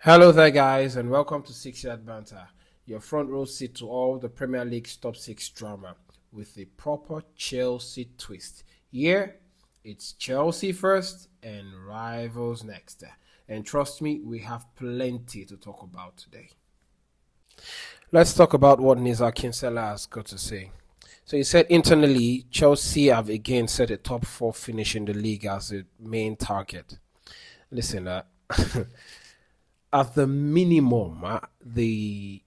Hello there, guys, and welcome to 6 Yard Banter, your front row seat to all the Premier League's top six drama with a proper Chelsea twist. Here, it's Chelsea first and rivals next. And trust me, we have plenty to talk about today. Let's talk about what Nizar Kinsella has got to say. So he said internally, Chelsea have again set a top four finish in the league as a main target. Listen, at the minimum, the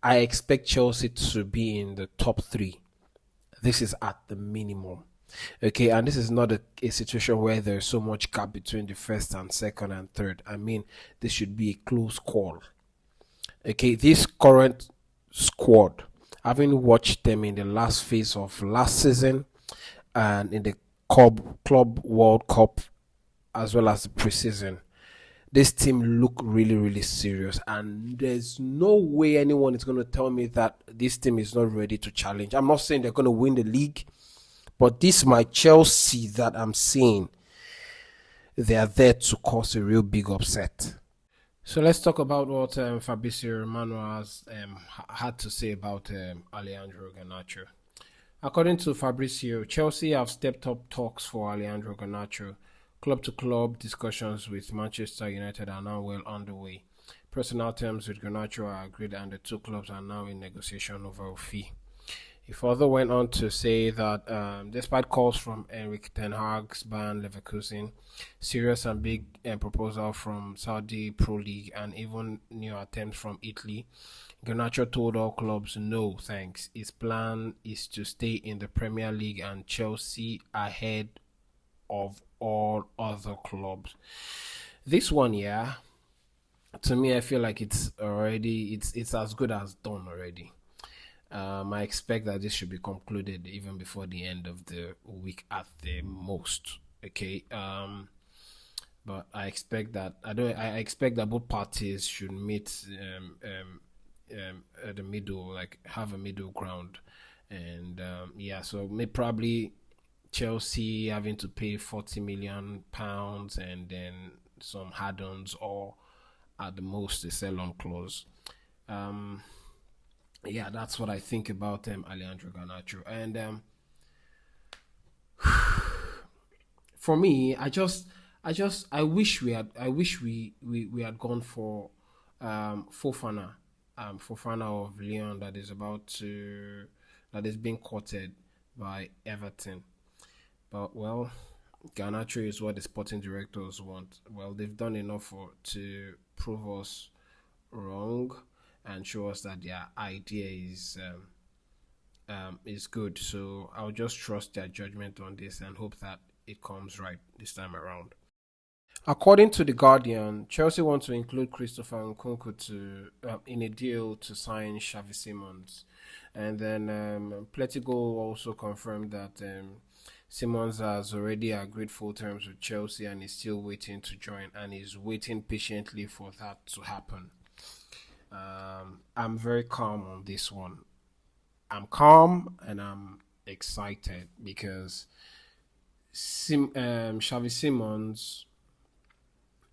I expect Chelsea to be in the top three. This is at the minimum. Okay, and this is not a situation where there's so much gap between the first and second and third. I mean, this should be a close call. Okay, this current squad, having watched them in the last phase of last season and in the Club World Cup as well as the preseason, this team look really, really serious, and there's no way anyone is going to tell me that this team is not ready to challenge. I'm not saying they're going to win the league, but this my Chelsea that I'm seeing, they are there to cause a real big upset. So let's talk about what Fabrizio Romano has had to say about Alejandro Garnacho. According to Fabrizio, Chelsea have stepped up talks for Alejandro Garnacho. Club to club discussions with Manchester United are now well underway. Personnel terms with Garnacho are agreed, and the two clubs are now in negotiation over a fee. He further went on to say that despite calls from Enrique Ten Hag's Bayern Leverkusen, serious and big proposal from Saudi Pro League, and even new attempts from Italy, Garnacho told all clubs no thanks. His plan is to stay in the Premier League and Chelsea ahead of all other clubs. This one, yeah, to me, I feel like it's as good as done already. I expect that this should be concluded even before the end of the week at the most. Okay. But I expect that I expect that both parties should meet at the middle, like have a middle ground, and yeah. So may probably Chelsea having to pay £40 million and then some add-ons, or at the most a sell-on clause. Um, yeah, that's what I think about Alejandro Garnacho. And for me, I wish we had gone for Fofana, Fofana of Lyon that is being courted by Everton. But well, Garnacho is what the sporting directors want. Well, they've done enough to prove us wrong and show us that their idea is good. So I'll just trust their judgment on this and hope that it comes right this time around. According to the Guardian, Chelsea want to include Christopher Nkunku to in a deal to sign Xavi Simons, and then Pletigo also confirmed that Simons has already agreed full terms with Chelsea and is still waiting to join, and is waiting patiently for that to happen. I'm very calm on this one. I'm calm and I'm excited because Xavi Simons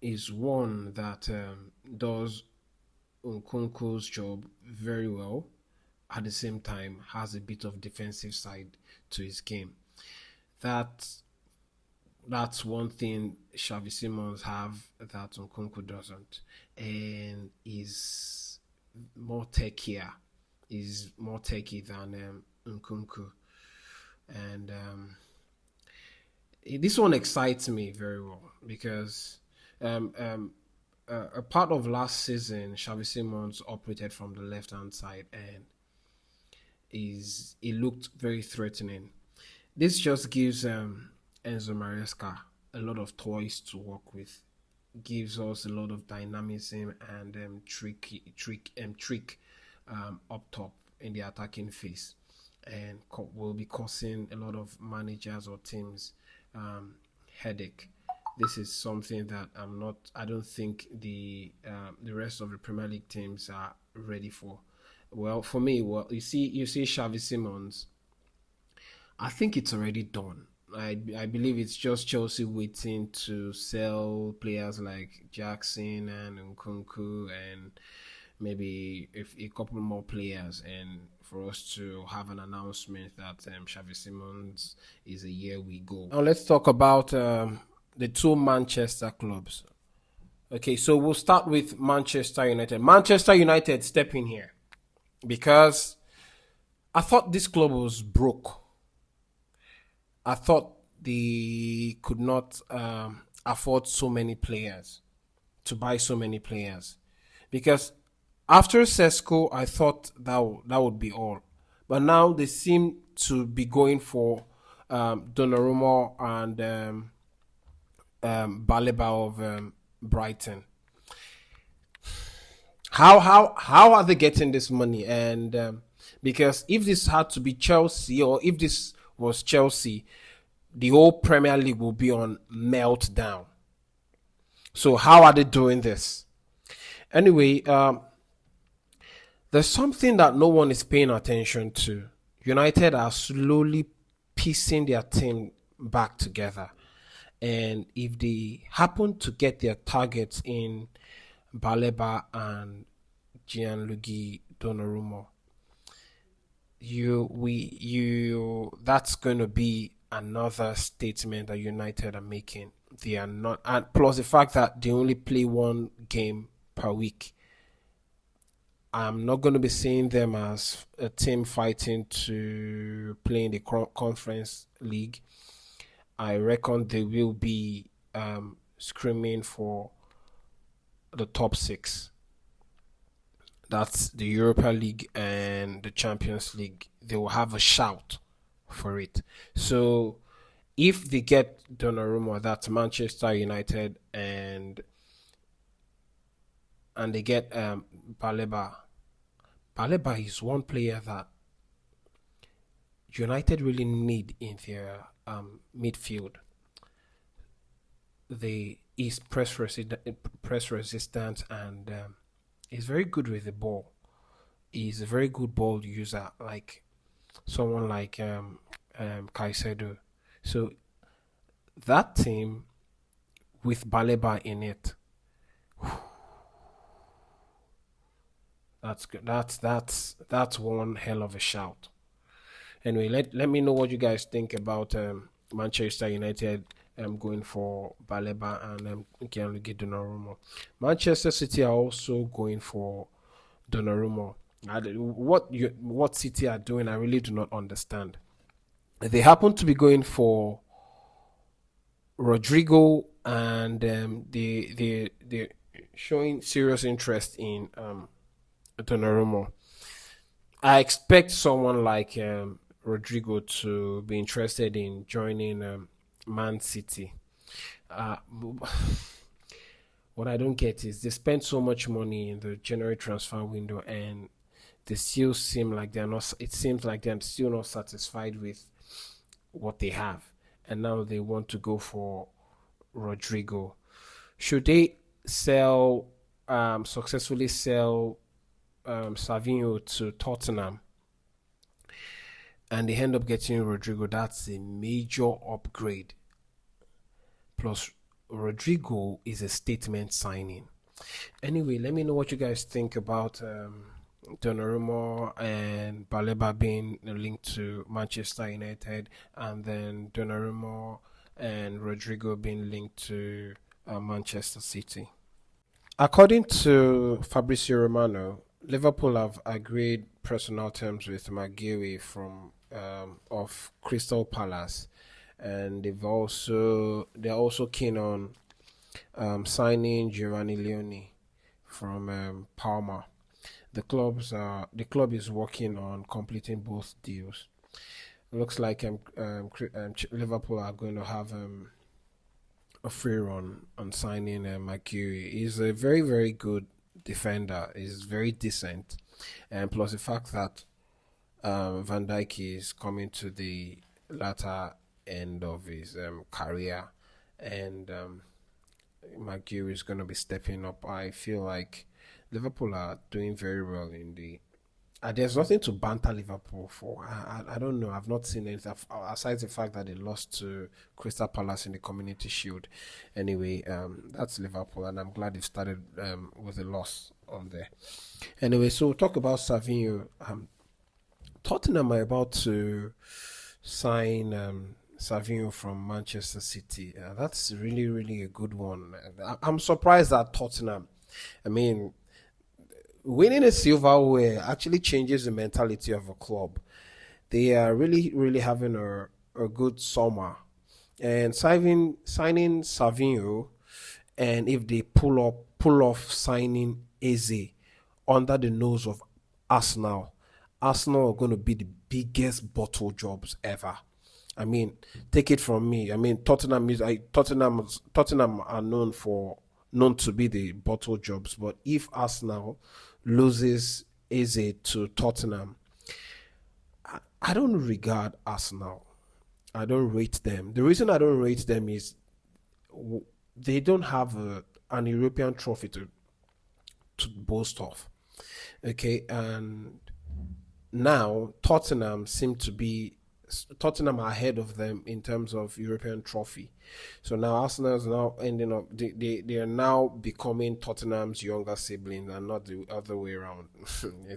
is one that does Nkunku's job very well. At the same time, has a bit of defensive side to his game. That that's one thing Xavi Simons have that Nkunku doesn't, and is more techier. Is more techie than Nkunku, and this one excites me very well because um, um, a part of last season, Xavi Simons operated from the left hand side, and is it looked very threatening. This just gives Enzo Maresca a lot of toys to work with. Gives us a lot of dynamism and trick up top in the attacking phase, and will be causing a lot of managers or teams um, headache. This is something that I don't think the rest of the Premier League teams are ready for. Well, for me, well, you see Xavi Simons, I think it's already done. I believe it's just Chelsea waiting to sell players like Jackson and Nkunku and maybe if a couple more players, and for us to have an announcement that Xavi Simons is a year we go. Now let's talk about the two Manchester clubs. Okay, so we'll start with Manchester United. Manchester United step in here because I thought this club was broke. I thought they could not afford so many players, to buy so many players, because after Sesko, I thought that would be all, but now they seem to be going for Donnarumma and Baleba of Brighton. How are they getting this money? And because if this had to be Chelsea, or if this was Chelsea, the whole Premier League will be on meltdown. So how are they doing this? Anyway, there's something that no one is paying attention to. United are slowly piecing their team back together. And if they happen to get their targets in Baleba and Gianluigi Donnarumma, that's going to be another statement that United are making. They are not, and plus the fact that they only play one game per week. I'm not going to be seeing them as a team fighting to play in the Conference League. I reckon they will be screaming for the top six. That's the Europa League and the Champions League. They will have a shout for it. So if they get Donnarumma, that's Manchester United, and they get Baleba. Baleba is one player that United really need in their midfield. He's press resistant, and he's very good with the ball. He's a very good ball user, like someone like Caicedo. So that team with Baleba in it, that's good. That's one hell of a shout. Anyway, let me know what you guys think about Manchester United going for Baleba and Gianluigi Donnarumma. Manchester City are also going for Donnarumma. What City are doing, I really do not understand. They happen to be going for Rodrigo, and they showing serious interest in Donnarumma. I expect someone like Rodrigo to be interested in joining Man City. Uh, what I don't get is they spend so much money in the January transfer window, and they still seem like they're not. It seems like they're still not satisfied with what they have, and now they want to go for Rodrigo. Should they successfully sell Savinho to Tottenham, and they end up getting Rodrigo, that's a major upgrade. Plus, Rodrigo is a statement signing. Anyway, let me know what you guys think about Donnarumma and Baleba being linked to Manchester United, and then Donnarumma and Rodrigo being linked to Manchester City. According to Fabrizio Romano, Liverpool have agreed personal terms with Maguire from of Crystal Palace, and they're also keen on signing Giovanni Leone from Parma. The club is working on completing both deals. It looks like Liverpool are going to have a free run on signing Maguire. He's a very, very good defender. He's very decent, and plus the fact that Van Dijk is coming to the latter end of his career, and Maguire is going to be stepping up. I feel like Liverpool are doing very well in the There's nothing to banter Liverpool for. I don't know. I've not seen anything aside the fact that they lost to Crystal Palace in the Community Shield. Anyway, that's Liverpool, and I'm glad they've started with a loss on there. Anyway, so we'll talk about Savinho. Tottenham are about to sign Savinho from Manchester City. That's really, really a good one. I'm surprised at Tottenham. I mean, winning a silverware actually changes the mentality of a club. They are really, really having a good summer. And signing Savinho, and if they pull off signing Eze under the nose of Arsenal, Arsenal are going to be the biggest bottle jobs ever. I mean, take it from me. I mean, Tottenham are known to be the bottle jobs, but if Arsenal loses Eze to Tottenham, I don't regard Arsenal. I don't rate them. The reason I don't rate them is they don't have an European trophy to boast of. Okay, and now Tottenham are ahead of them in terms of European trophy. So now Arsenal is now ending up they are now becoming Tottenham's younger siblings and not the other way around.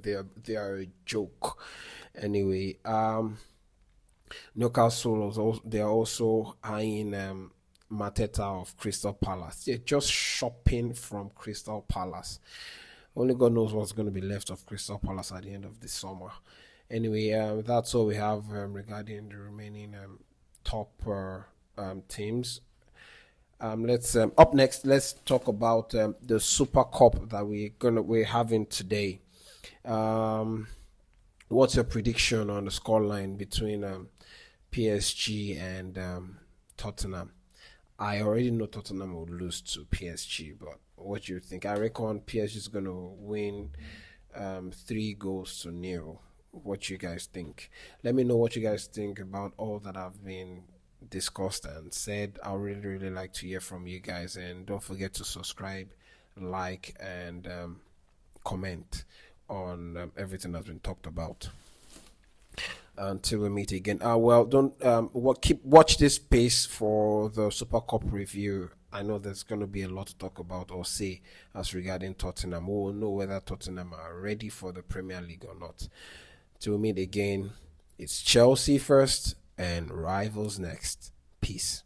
They are a joke. Anyway, Newcastle they are also eyeing Mateta of Crystal Palace. They're just shopping from Crystal Palace. Only God knows what's going to be left of Crystal Palace at the end of the summer. Anyway, that's all we have regarding the remaining top teams. Let's up next. Let's talk about the Super Cup that we're having today. What's your prediction on the scoreline between PSG and Tottenham? I already know Tottenham will lose to PSG, but what do you think? I reckon PSG is going to win 3-0. What you guys think? Let me know what you guys think about all that I've been discussed and said. I really, really like to hear from you guys, and don't forget to subscribe, like, and comment on everything that's been talked about. Until we meet again. Don't watch this space for the Super Cup review. I know there's going to be a lot to talk about or say as regarding Tottenham. We will know whether Tottenham are ready for the Premier League or not. Till we meet again, it's Chelsea first and rivals next. Peace.